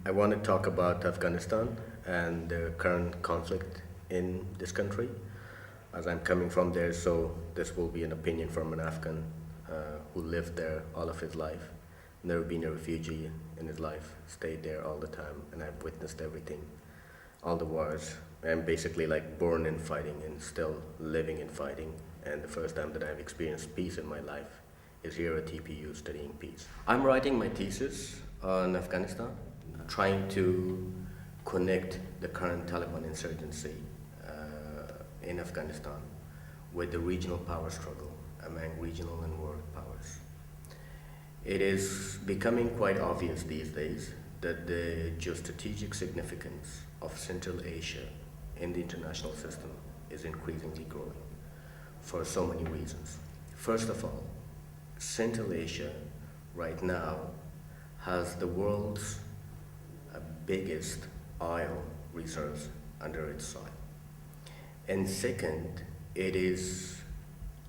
I want to talk about Afghanistan and the current conflict in this country, as I'm coming from there, so this will be an opinion from an Afghan who lived there all of his life, never been a refugee in his life, stayed there all the time, and I've witnessed everything, all the wars. I'm basically like born in fighting and still living in fighting, and the first time that I've experienced peace in my life is here at EPU studying peace. I'm writing my thesis on Afghanistan, trying to connect the current Taliban insurgency in Afghanistan with the regional power struggle among regional and world powers. It is becoming quite obvious these days that the geostrategic significance of Central Asia in the international system is increasingly growing for so many reasons. First of all, Central Asia right now has the world's biggest oil reserves under its soil. And second, it is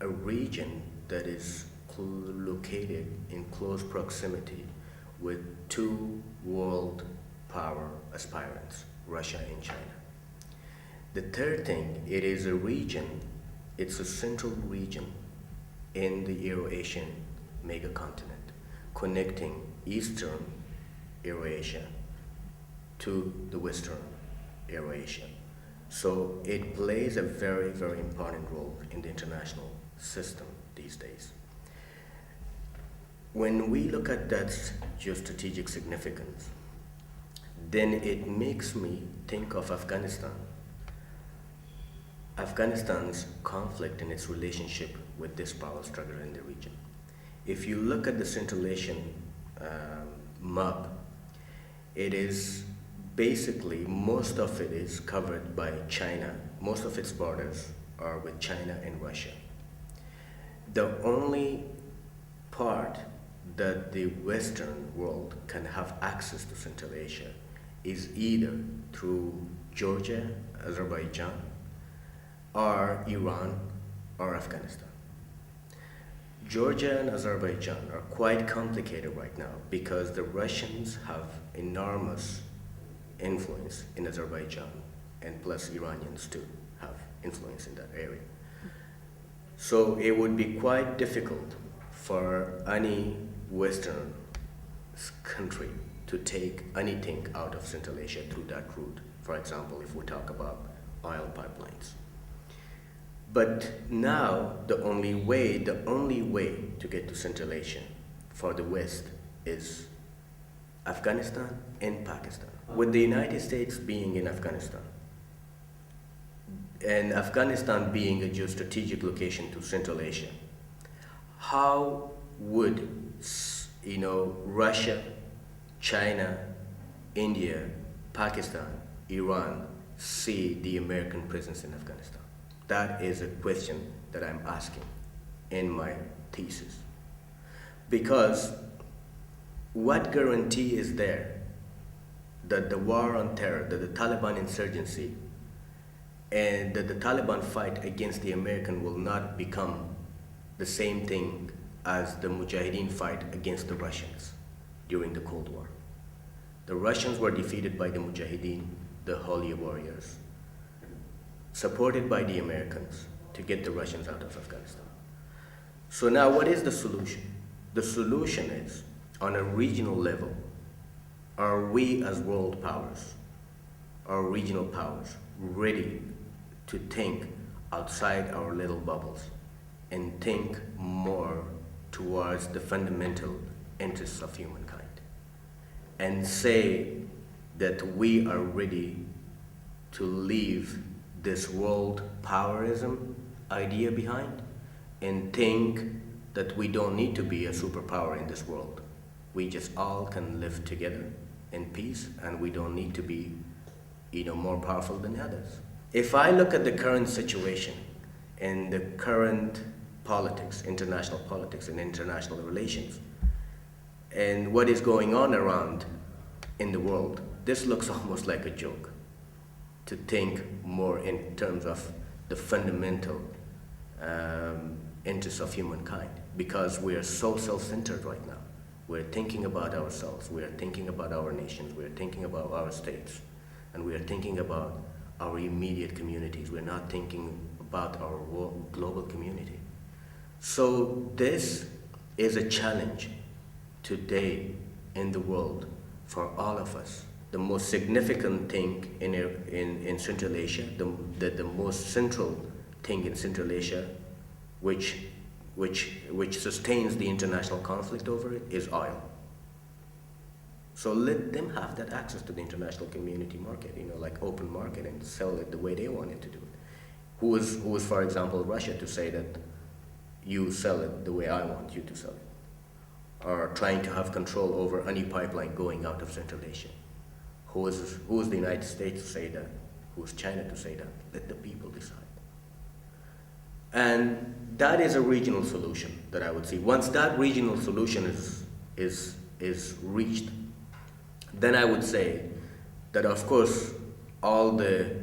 a region that is located in close proximity with two world power aspirants, Russia and China. The third thing, it is a region, it's a central region in the Euro-Asian megacontinent, connecting Eastern Eurasia to the Western Eurasia. So it plays a very, very important role in the international system these days. When we look at that geostrategic significance, then it makes me think of Afghanistan. Afghanistan's conflict and its relationship with this power struggle in the region. If you look at the Central Asian map, it is basically, most of it is covered by China. Most of its borders are with China and Russia. The only part that the Western world can have access to Central Asia is either through Georgia, Azerbaijan, or Iran, or Afghanistan. Georgia and Azerbaijan are quite complicated right now because the Russians have enormous influence in Azerbaijan, and plus Iranians too have influence in that area. So it would be quite difficult for any Western country to take anything out of Central Asia through that route. For example, if we talk about oil pipelines. But now the only way to get to Central Asia for the West is Afghanistan and Pakistan. With the United States being in Afghanistan, and Afghanistan being a geostrategic location to Central Asia, how would Russia, China, India, Pakistan, Iran see the American presence in Afghanistan? That is a question that I'm asking in my thesis. Because what guarantee is there that the war on terror, that the Taliban insurgency, and that the Taliban fight against the American will not become the same thing as the Mujahideen fight against the Russians during the Cold War? The Russians were defeated by the Mujahideen, the holy warriors, supported by the Americans to get the Russians out of Afghanistan. So now what is the solution? The solution is, on a regional level, are we as world powers, or regional powers, ready to think outside our little bubbles and think more towards the fundamental interests of humankind and say that we are ready to leave this world powerism idea behind and think that we don't need to be a superpower in this world. We just all can live together in peace, and we don't need to be more powerful than others. If I look at the current situation and the current politics, international politics and international relations, and what is going on around in the world, this looks almost like a joke, to think more in terms of the fundamental interests of humankind, because we are so self-centered right now. We're thinking about ourselves, we're thinking about our nations, we're thinking about our states, and we're thinking about our immediate communities. We're not thinking about our global community. So this is a challenge today in the world for all of us. The most significant thing in Central Asia, the most central thing in Central Asia, which sustains the international conflict over it, is oil. So let them have that access to the international community market, like open market, and sell it the way they wanted to do it. Who is, for example, Russia to say that you sell it the way I want you to sell it? Or trying to have control over any pipeline going out of Central Asia? Who is the United States to say that? Who is China to say that? Let the people decide. And that is a regional solution that I would see. Once that regional solution is reached, then I would say that, of course, all the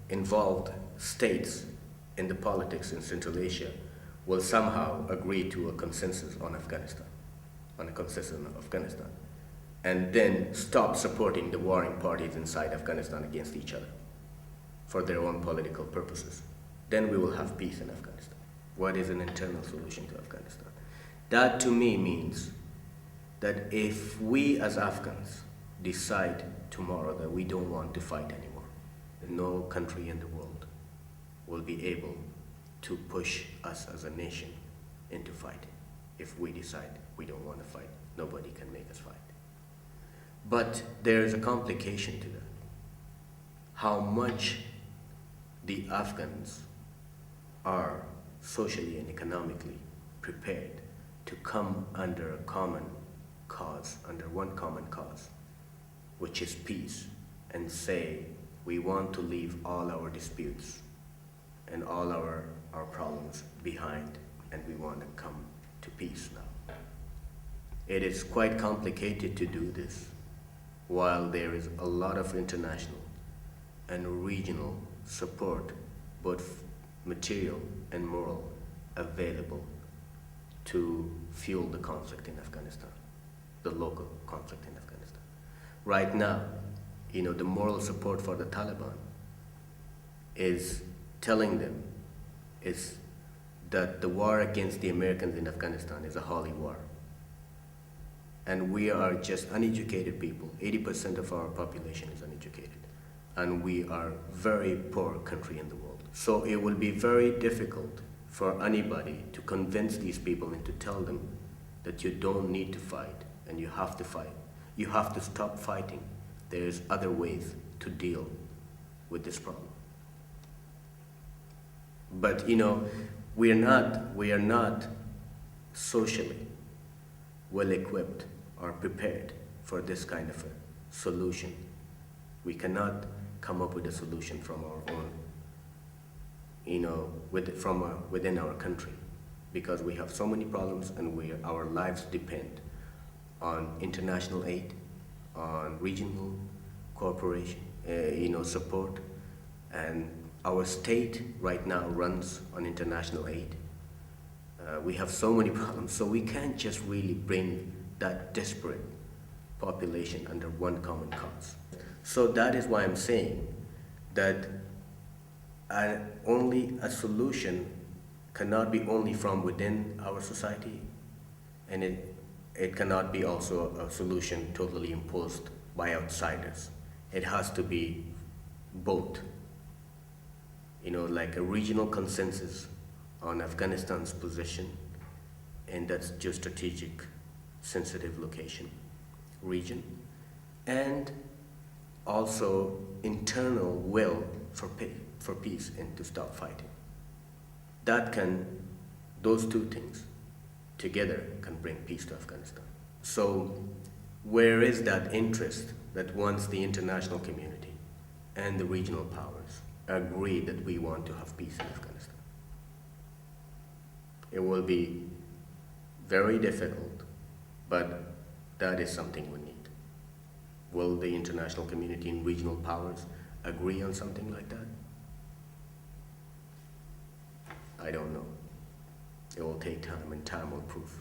involved states in the politics in Central Asia will somehow agree to a consensus on Afghanistan, and then stop supporting the warring parties inside Afghanistan against each other for their own political purposes. Then we will have peace in Afghanistan. What is an internal solution to Afghanistan? That to me means that if we as Afghans decide tomorrow that we don't want to fight anymore, no country in the world will be able to push us as a nation into fighting. If we decide we don't want to fight, nobody can make us fight. But there is a complication to that. How much the Afghans are socially and economically prepared to come under a common cause, under one common cause, which is peace, and say, we want to leave all our disputes and all our problems behind, and we want to come to peace now. It is quite complicated to do this while there is a lot of international and regional support, both material and moral, available to fuel the conflict in Afghanistan, the local conflict in Afghanistan. Right now, the moral support for the Taliban is telling them is that the war against the Americans in Afghanistan is a holy war. And we are just uneducated people. 80% of our population is uneducated. And we are a very poor country in the world. So it will be very difficult for anybody to convince these people and to tell them that you don't need to fight and you have to fight. You have to stop fighting. There's other ways to deal with this problem. But we are not socially well equipped or prepared for this kind of a solution. We cannot come up with a solution from our own, within our country, because we have so many problems and our lives depend on international aid, on regional cooperation, support, and our state right now runs on international aid. We have so many problems, so we can't just really bring that disparate population under one common cause. So that is why I'm saying that only a solution cannot be only from within our society, and it cannot be also a solution totally imposed by outsiders. It has to be both. Like a regional consensus on Afghanistan's position in that geostrategic sensitive region, and also internal will for peace and to stop fighting. Those two things together can bring peace to Afghanistan. So where is that interest that once the international community and the regional powers agree that we want to have peace in Afghanistan? It will be very difficult, but that is something we need. Will the international community and regional powers agree on something like that? I don't know. It will take time, and time will prove.